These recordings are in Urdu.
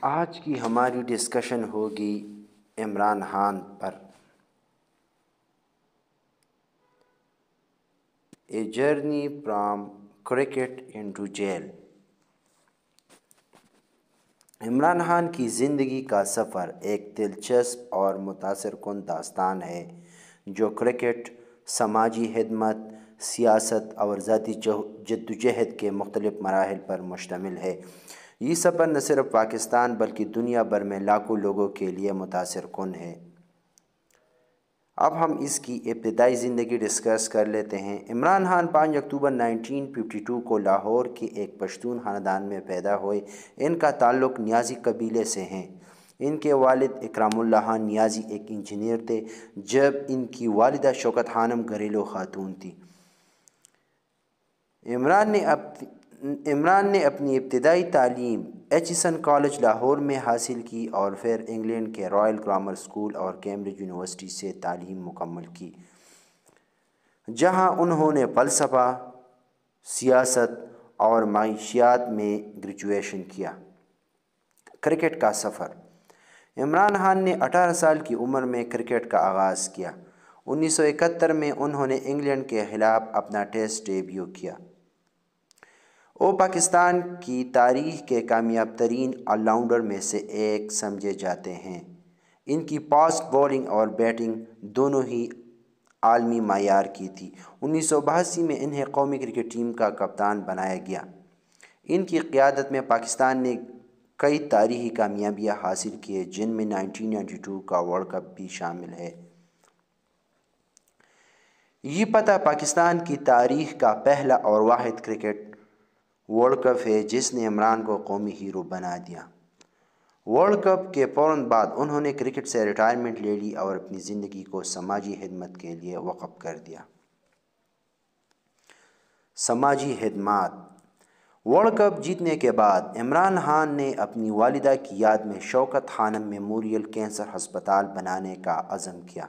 آج کی ہماری ڈسکشن ہوگی عمران خان پر۔ A journey from cricket into jail. Imran Khan کی زندگی کا سفر ایک دلچسپ اور متاثر کن داستان ہے جو کرکٹ، سماجی خدمت، سیاست اور ذاتی جدوجہد کے مختلف مراحل پر مشتمل ہے۔ یہ سفر نہ صرف پاکستان بلکہ دنیا بھر میں لاکھوں لوگوں کے لیے متاثر کن ہے۔ اب ہم اس کی ابتدائی زندگی ڈسکس کر لیتے ہیں۔ عمران خان 5 اکتوبر 1952 کو لاہور کے ایک پشتون خاندان میں پیدا ہوئے۔ ان کا تعلق نیازی قبیلے سے ہے۔ ان کے والد اکرام اللہ خان نیازی ایک انجینئر تھے جب ان کی والدہ شوکت خانم گھریلو خاتون تھیں۔ عمران نے اپنی ابتدائی تعلیم ایچسن کالج لاہور میں حاصل کی اور پھر انگلینڈ کے رائل گرامر اسکول اور کیمبرج یونیورسٹی سے تعلیم مکمل کی، جہاں انہوں نے فلسفہ، سیاست اور معاشیات میں گریجویشن کیا۔ کرکٹ کا سفر۔ عمران خان نے 18 سال کی عمر میں کرکٹ کا آغاز کیا۔ 1971 میں انہوں نے انگلینڈ کے خلاف اپنا ٹیسٹ ڈیبیو کیا۔ وہ پاکستان کی تاریخ کے کامیاب ترین آل راؤنڈر میں سے ایک سمجھے جاتے ہیں۔ ان کی فاسٹ بولنگ اور بیٹنگ دونوں ہی عالمی معیار کی تھی۔ 1982 میں انہیں قومی کرکٹ ٹیم کا کپتان بنایا گیا۔ ان کی قیادت میں پاکستان نے کئی تاریخی کامیابیاں حاصل کیں جن میں 1992 کا ورلڈ کپ بھی شامل ہے۔ یہ پتہ پاکستان کی تاریخ کا پہلا اور واحد کرکٹ ورلڈ کپ ہے جس نے عمران کو قومی ہیرو بنا دیا۔ ورلڈ کپ کے فوراً بعد انہوں نے کرکٹ سے ریٹائرمنٹ لے لی اور اپنی زندگی کو سماجی خدمت کے لیے وقف کر دیا۔ سماجی خدمات۔ ورلڈ کپ جیتنے کے بعد عمران خان نے اپنی والدہ کی یاد میں شوکت خانم میموریل کینسر ہسپتال بنانے کا عزم کیا۔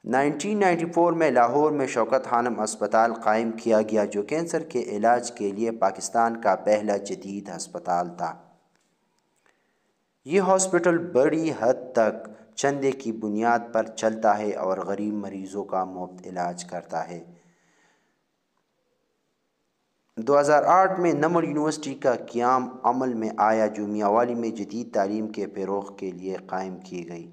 1994 میں لاہور میں شوکت خانم ہسپتال قائم کیا گیا جو کینسر کے علاج کے لیے پاکستان کا پہلا جدید ہسپتال تھا۔ یہ ہاسپٹل بڑی حد تک چندے کی بنیاد پر چلتا ہے اور غریب مریضوں کا مفت علاج کرتا ہے۔ 2008 میں نمل یونیورسٹی کا قیام عمل میں آیا جو میانمار میں جدید تعلیم کے فروغ کے لیے قائم کی گئی۔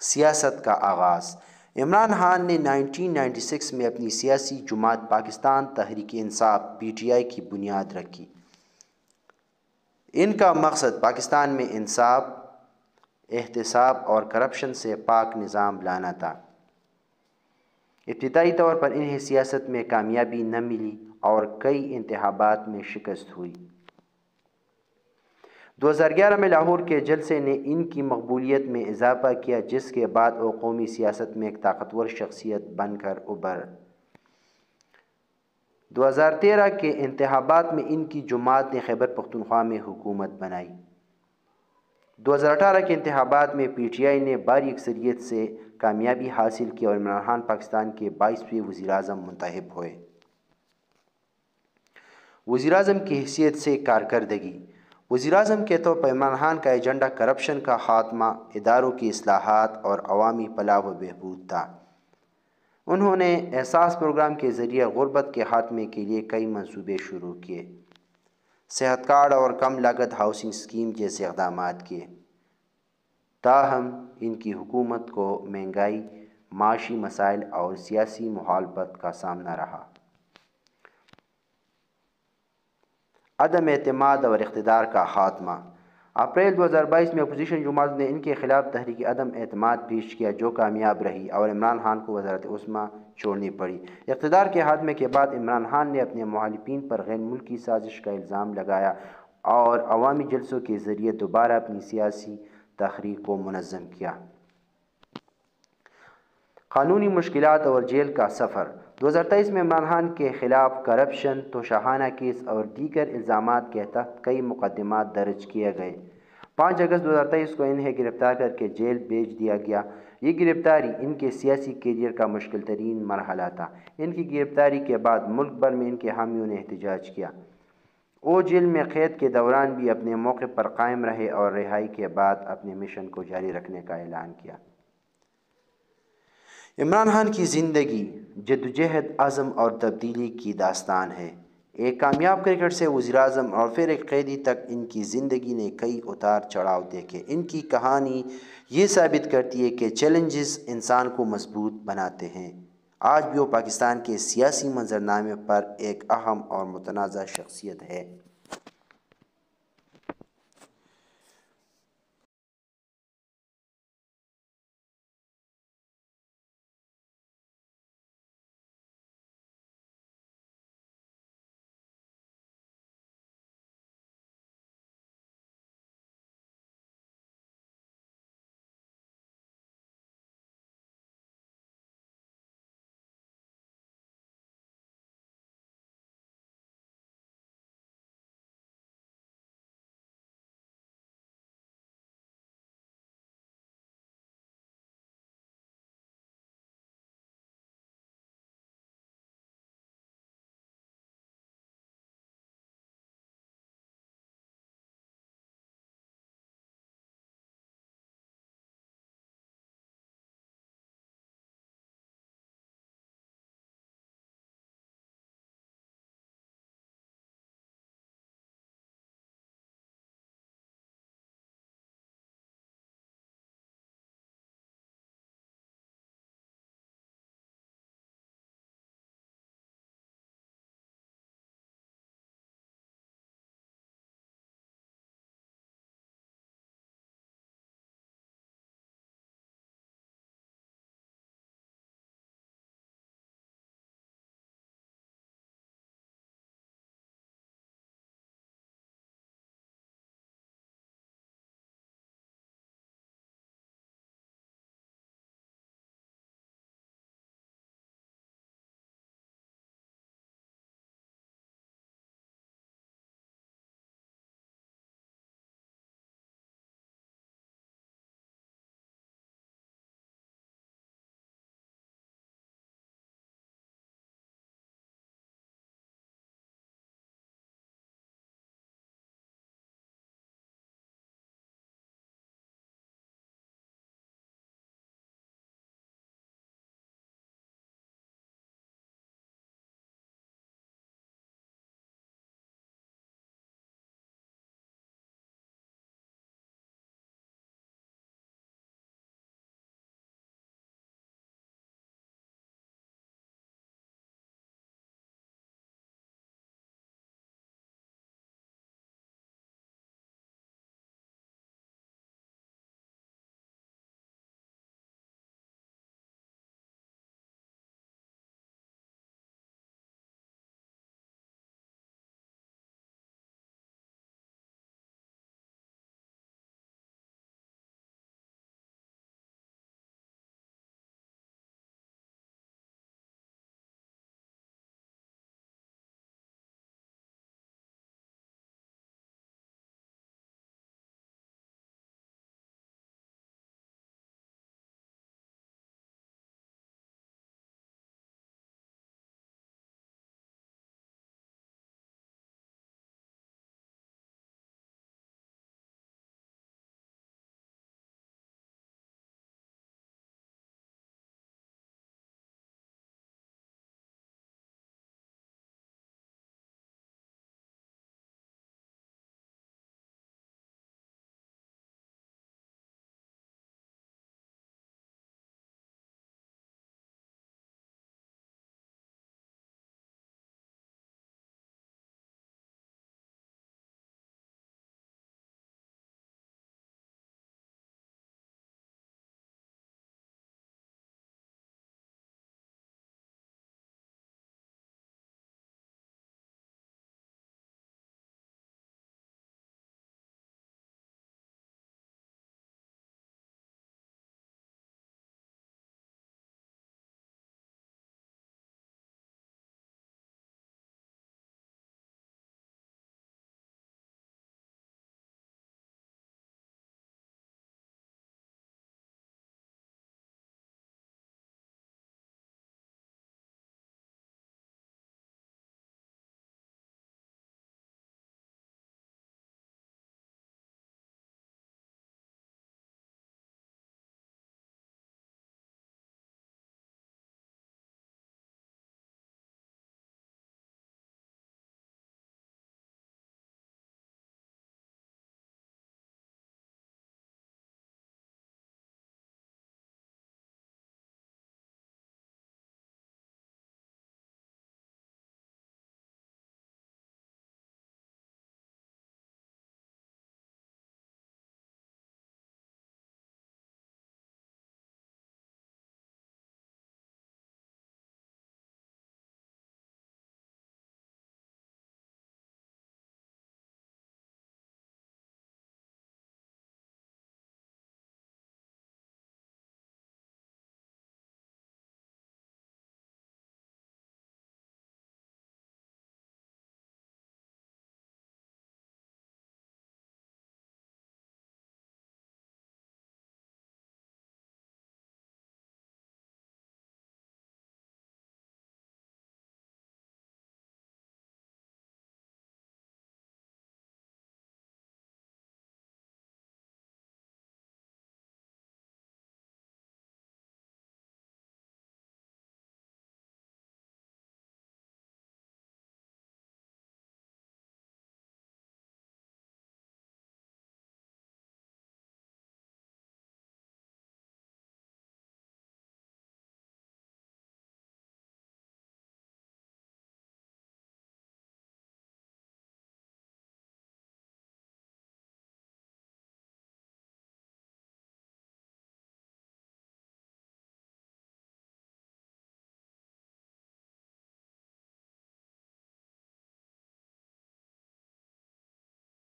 سیاست کا آغاز۔ عمران خان نے 1996 میں اپنی سیاسی جماعت پاکستان تحریک انصاف (PTI) کی بنیاد رکھی۔ ان کا مقصد پاکستان میں انصاف، احتساب اور کرپشن سے پاک نظام لانا تھا۔ ابتدائی طور پر انہیں سیاست میں کامیابی نہ ملی اور کئی انتخابات میں شکست ہوئی۔ 2011 میں لاہور کے جلسے نے ان کی مقبولیت میں اضافہ کیا جس کے بعد وہ قومی سیاست میں ایک طاقتور شخصیت بن کر ابھر۔ 2013 کے انتخابات میں ان کی جماعت نے خیبر پختونخوا میں حکومت بنائی۔ 2018 کے انتخابات میں PTI نے بھاری اکثریت سے کامیابی حاصل کی اور عمران خان پاکستان کے 22ویں وزیر اعظم منتخب ہوئے۔ وزیر اعظم کی حیثیت سے کارکردگی۔ وزیر اعظم کے طور پر عمران خان کا ایجنڈا کرپشن کا خاتمہ، اداروں کی اصلاحات اور عوامی فلاح و بہبود تھا۔ انہوں نے احساس پروگرام کے ذریعے غربت کے خاتمے کے لیے کئی منصوبے شروع کیے، صحت کارڈ اور کم لاگت ہاؤسنگ اسکیم جیسے اقدامات کیے۔ تاہم ان کی حکومت کو مہنگائی، معاشی مسائل اور سیاسی مخالفت کا سامنا رہا۔ عدم اعتماد اور اقتدار کا خاتمہ۔ اپریل 2022 میں اپوزیشن جماعتوں نے ان کے خلاف تحریک عدم اعتماد پیش کیا جو کامیاب رہی اور عمران خان کو وزارت عظمیٰ چھوڑنی پڑی۔ اقتدار کے خاتمے کے بعد عمران خان نے اپنے مخالفین پر غیر ملکی سازش کا الزام لگایا اور عوامی جلسوں کے ذریعے دوبارہ اپنی سیاسی تحریک کو منظم کیا۔ قانونی مشکلات اور جیل کا سفر۔ 2023 میں عمران خان کے خلاف کرپشن، توشیحانہ کیس اور دیگر الزامات کے تحت کئی مقدمات درج کیے گئے۔ 5 اگست 2023 کو انہیں گرفتار کر کے جیل بھیج دیا گیا۔ یہ گرفتاری ان کے سیاسی کیریئر کا مشکل ترین مرحلہ تھا۔ ان کی گرفتاری کے بعد ملک بھر میں ان کے حامیوں نے احتجاج کیا۔ وہ جیل میں قید کے دوران بھی اپنے موقع پر قائم رہے اور رہائی کے بعد اپنے مشن کو جاری رکھنے کا اعلان کیا۔ عمران خان کی زندگی جدوجہد، عزم اور تبدیلی کی داستان ہے۔ ایک کامیاب کرکٹ سے وزیر اعظم اور پھر ایک قیدی تک، ان کی زندگی نے کئی اتار چڑھاؤ دیکھے۔ ان کی کہانی یہ ثابت کرتی ہے کہ چیلنجز انسان کو مضبوط بناتے ہیں۔ آج بھی وہ پاکستان کے سیاسی منظرنامے پر ایک اہم اور متنازع شخصیت ہے۔